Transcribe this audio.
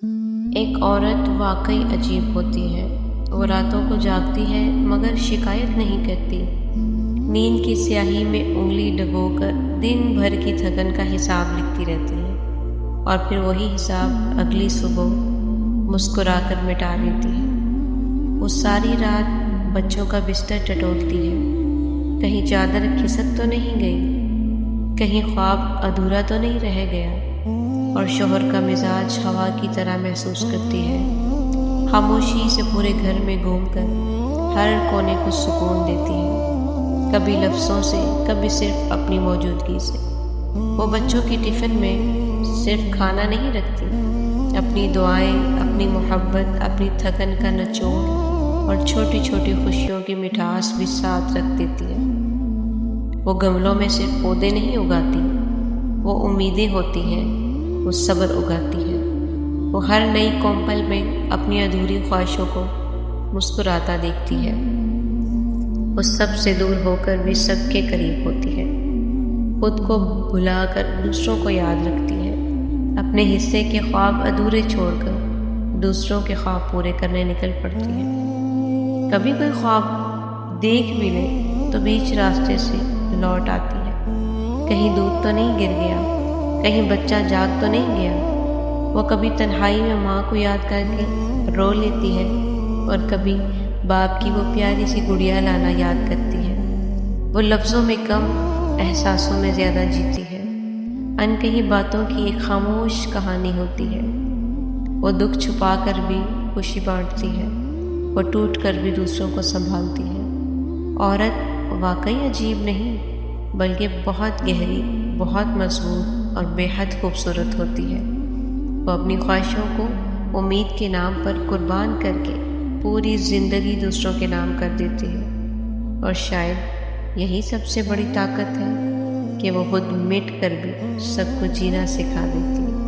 ایک عورت واقعی عجیب ہوتی ہے۔ وہ راتوں کو جاگتی ہے مگر شکایت نہیں کرتی۔ نیند کی سیاہی میں انگلی ڈبو کر دن بھر کی تھکن کا حساب لکھتی رہتی ہے اور پھر وہی حساب اگلی صبح مسکرا کر مٹا دیتی ہے۔ وہ ساری رات بچوں کا بستر ٹٹولتی ہے، کہیں چادر کھسک تو نہیں گئی، کہیں خواب ادھورا تو نہیں رہ گیا، اور شوہر کا مزاج ہوا کی طرح محسوس کرتی ہے۔ خاموشی سے پورے گھر میں گھوم کر ہر کونے کو سکون دیتی ہے، کبھی لفظوں سے، کبھی صرف اپنی موجودگی سے۔ وہ بچوں کی ٹفن میں صرف کھانا نہیں رکھتی، اپنی دعائیں، اپنی محبت، اپنی تھکن کا نچوڑ اور چھوٹی چھوٹی خوشیوں کی مٹھاس بھی ساتھ رکھ دیتی ہے۔ وہ گملوں میں صرف پودے نہیں اگاتی، وہ امیدیں ہوتی ہیں، وہ صبر اگاتی ہے۔ وہ ہر نئی کومپل میں اپنی ادھوری خواہشوں کو مسکراتا دیکھتی ہے۔ وہ سب سے دور ہو کر بھی سب کے قریب ہوتی ہے، خود کو بھلا کر دوسروں کو یاد رکھتی ہے، اپنے حصے کے خواب ادھورے چھوڑ کر دوسروں کے خواب پورے کرنے نکل پڑتی ہے۔ کبھی کوئی خواب دیکھ بھی لے تو بیچ راستے سے لوٹ آتی ہے، کہیں دودھ تو نہیں گر گیا، کہیں بچہ جاگ تو نہیں گیا۔ وہ کبھی تنہائی میں ماں کو یاد کر کے رو لیتی ہے اور کبھی باپ کی وہ پیاری سی گڑیا لانا یاد کرتی ہے۔ وہ لفظوں میں کم، احساسوں میں زیادہ جیتی ہے، انکہی باتوں کی ایک خاموش کہانی ہوتی ہے۔ وہ دکھ چھپا کر بھی خوشی بانٹتی ہے، وہ ٹوٹ کر بھی دوسروں کو سنبھالتی ہے۔ عورت واقعی عجیب نہیں بلکہ بہت گہری، بہت مضبوط اور بے حد خوبصورت ہوتی ہے۔ وہ اپنی خواہشوں کو امید کے نام پر قربان کر کے پوری زندگی دوسروں کے نام کر دیتی ہے، اور شاید یہی سب سے بڑی طاقت ہے کہ وہ خود مٹ کر بھی سب کو جینا سکھا دیتی ہے۔